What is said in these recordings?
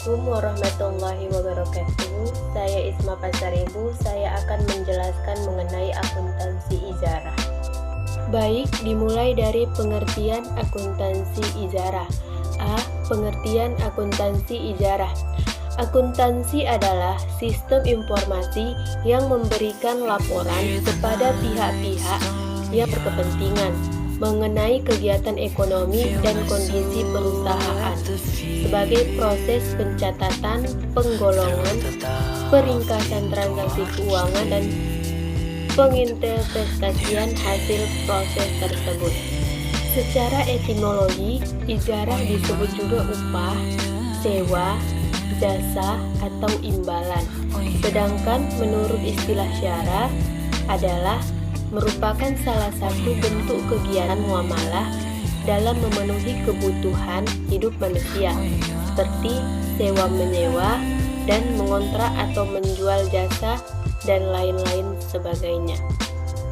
Assalamualaikum warahmatullahi wabarakatuh. Saya Isma Pasaribu. Saya akan menjelaskan mengenai akuntansi ijarah. Baik, dimulai dari pengertian akuntansi ijarah. A. Pengertian akuntansi ijarah. Akuntansi adalah sistem informasi yang memberikan laporan kepada pihak-pihak yang berkepentingan mengenai kegiatan ekonomi dan kondisi perusahaan sebagai proses pencatatan, penggolongan, peringkasan transaksi keuangan, dan penginvestasian hasil proses tersebut. Secara etimologi, ijarah disebut juga upah, sewa, jasa, atau imbalan. Sedangkan menurut istilah syara adalah merupakan salah satu bentuk kegiatan muamalah dalam memenuhi kebutuhan hidup manusia, seperti sewa-menyewa dan mengontrak atau menjual jasa dan lain-lain sebagainya.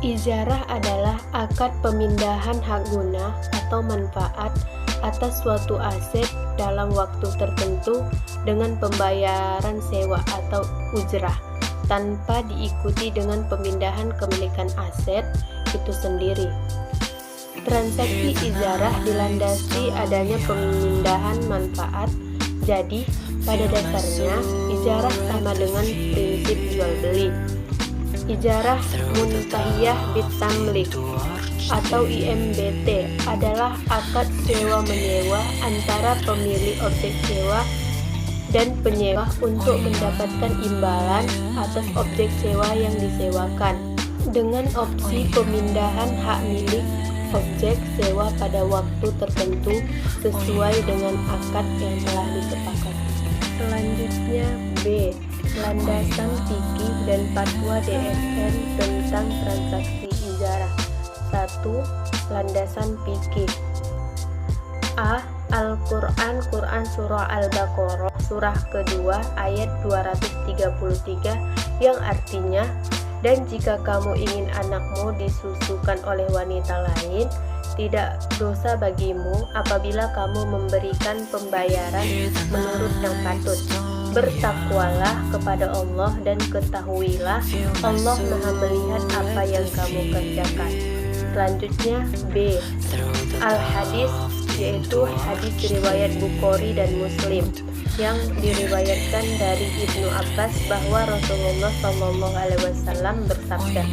Ijarah adalah akad pemindahan hak guna atau manfaat atas suatu aset dalam waktu tertentu dengan pembayaran sewa atau ujrah, tanpa diikuti dengan pemindahan kepemilikan aset itu sendiri. Transaksi ijarah dilandasi adanya pemindahan manfaat. Jadi, pada dasarnya ijarah sama dengan prinsip jual beli. Ijarah muntahiyah bitamlik atau IMBT adalah akad sewa menyewa antara pemilik objek sewa dan penyewa untuk mendapatkan imbalan atas objek sewa yang disewakan dengan opsi pemindahan hak milik objek sewa pada waktu tertentu sesuai dengan akad yang telah disepakati. Selanjutnya B. Landasan fikih dan fatwa DSN tentang transaksi ijarah. 1. Landasan fikih. A. Al-Quran Surah Al-Baqarah surah kedua ayat 233 yang artinya, dan jika kamu ingin anakmu disusukan oleh wanita lain, tidak dosa bagimu apabila kamu memberikan pembayaran menurut yang patut. Bertakwalah kepada Allah dan ketahuilah Allah Maha melihat apa yang kamu kerjakan. Selanjutnya B. Al-Hadis, yaitu hadis riwayat Bukhari dan Muslim yang diriwayatkan dari Ibnu Abbas bahwa Rasulullah SAW bersabda,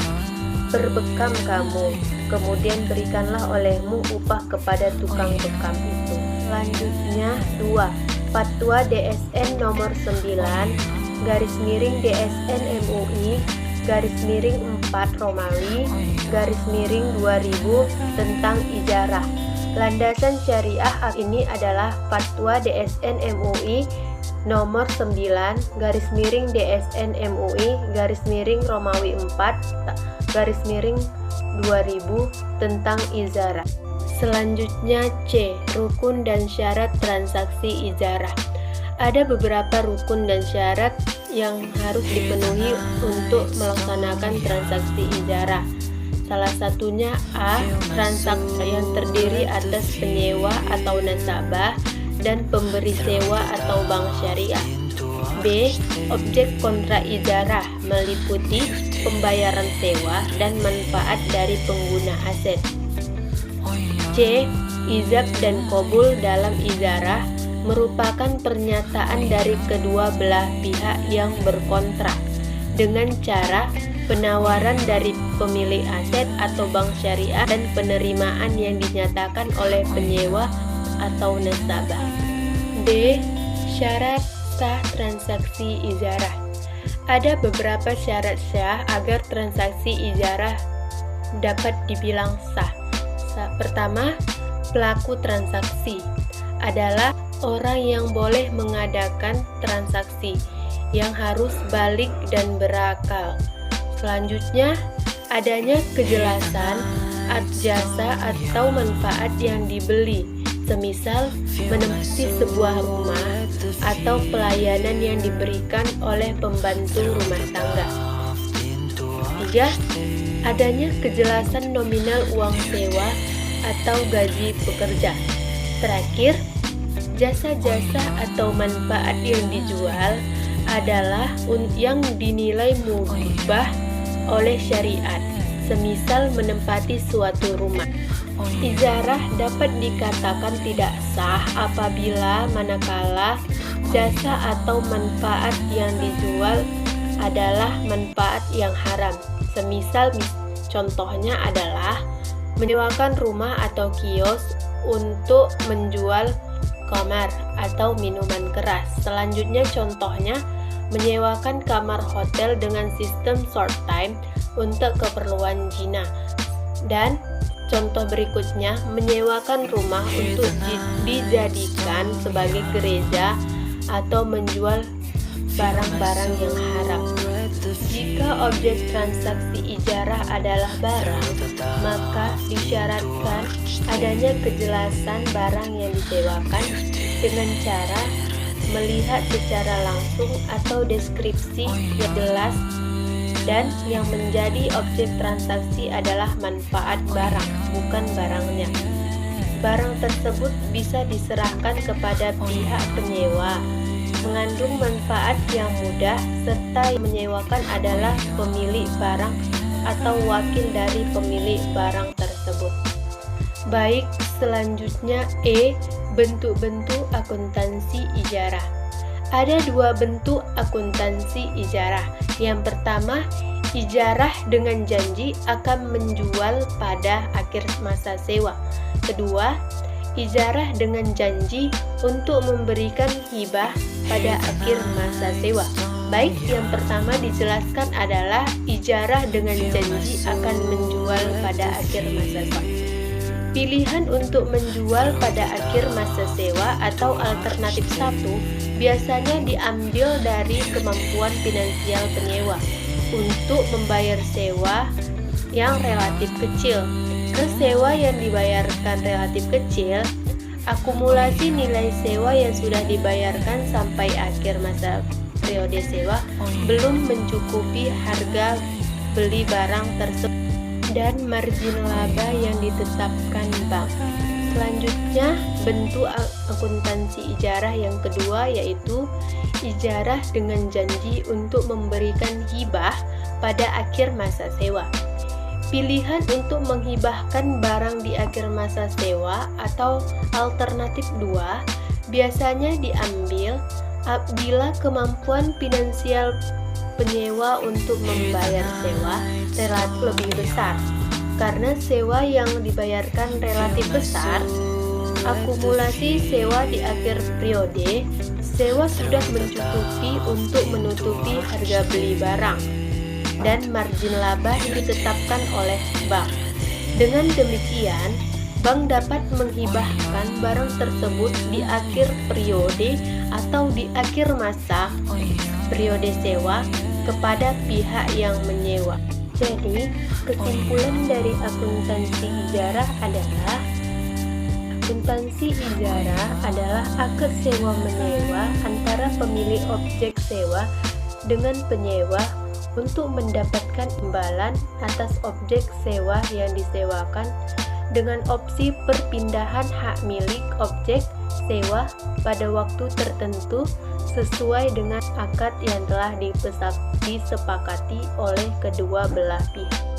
berbekam kamu, kemudian berikanlah olehmu upah kepada tukang bekam itu. Selanjutnya 2. Fatwa DSN nomor 9 garis miring DSN MUI garis miring 4 Romawi garis miring 2000 tentang ijarah. Landasan syariah ini adalah Fatwa DSN MUI nomor 9 garis miring DSN MUI garis miring Romawi 4 garis miring 2000 tentang ijarah. Selanjutnya C. Rukun dan syarat transaksi ijarah. Ada beberapa rukun dan syarat yang harus dipenuhi untuk melaksanakan transaksi ijarah. Salah satunya A. Transaksi yang terdiri atas penyewa atau nasabah dan pemberi sewa atau bank syariah. B. Objek kontrak ijarah meliputi pembayaran sewa dan manfaat dari pengguna aset. C. Ijab dan qabul dalam ijarah merupakan pernyataan dari kedua belah pihak yang berkontrak dengan cara penawaran dari pemilik aset atau bank syariah dan penerimaan yang dinyatakan oleh penyewa atau nasabah. D. Syarat sah transaksi ijarah. Ada beberapa syarat sah agar transaksi ijarah dapat dibilang sah. Pertama, pelaku transaksi adalah orang yang boleh mengadakan transaksi yang harus balik dan berakal. Selanjutnya, adanya kejelasan jasa atau manfaat yang dibeli, semisal menempati sebuah rumah atau pelayanan yang diberikan oleh pembantu rumah tangga. 3. Adanya kejelasan nominal uang sewa atau gaji pekerja. Terakhir, Jasa-jasa atau manfaat yang dijual adalah yang dinilai mubah oleh syariat, semisal menempati suatu rumah. Ijarah dapat dikatakan tidak sah apabila manakala jasa atau manfaat yang dijual adalah manfaat yang haram. Semisal contohnya adalah menyewakan rumah atau kios untuk menjual kamar atau minuman keras. Selanjutnya contohnya menyewakan kamar hotel dengan sistem short time untuk keperluan zina. Dan contoh berikutnya menyewakan rumah untuk dijadikan sebagai gereja atau menjual barang-barang yang haram. Jika objek transaksi ijarah adalah barang, maka disyaratkan adanya kejelasan barang yang disewakan dengan cara melihat secara langsung atau deskripsi yang jelas, dan yang menjadi objek transaksi adalah manfaat barang, bukan barangnya. Barang tersebut bisa diserahkan kepada pihak penyewa, mengandung manfaat yang mudah, serta yang menyewakan adalah pemilik barang atau wakil dari pemilik barang tersebut. Baik, selanjutnya bentuk-bentuk akuntansi ijarah. Ada dua bentuk akuntansi ijarah. Yang pertama, ijarah dengan janji akan menjual pada akhir masa sewa. Kedua, ijarah dengan janji untuk memberikan hibah pada akhir masa sewa. Baik, yang pertama dijelaskan adalah ijarah dengan janji akan menjual pada akhir masa sewa. Pilihan untuk menjual pada akhir masa sewa atau alternatif 1 biasanya diambil dari kemampuan finansial penyewa untuk membayar sewa yang relatif kecil. Ke sewa yang dibayarkan relatif kecil, akumulasi nilai sewa yang sudah dibayarkan sampai akhir masa periode sewa belum mencukupi harga beli barang tersebut dan margin laba yang ditetapkan bank. Selanjutnya, bentuk akuntansi ijarah yang kedua yaitu ijarah dengan janji untuk memberikan hibah pada akhir masa sewa. Pilihan untuk menghibahkan barang di akhir masa sewa atau alternatif 2 biasanya diambil apabila kemampuan finansial penyewa untuk membayar sewa relatif lebih besar. Karena sewa yang dibayarkan relatif besar, akumulasi sewa di akhir periode sewa sudah mencukupi untuk menutupi harga beli barang dan margin laba ditetapkan oleh bank. Dengan demikian, bank dapat menghibahkan barang tersebut di akhir periode atau di akhir masa periode sewa kepada pihak yang menyewa. Jadi, kesimpulan dari akuntansi ijarah adalah akuntansi ijarah adalah akad sewa menyewa antara pemilik objek sewa dengan penyewa untuk mendapatkan imbalan atas objek sewa yang disewakan dengan opsi perpindahan hak milik objek sewa pada waktu tertentu sesuai dengan akad yang telah disepakati oleh kedua belah pihak.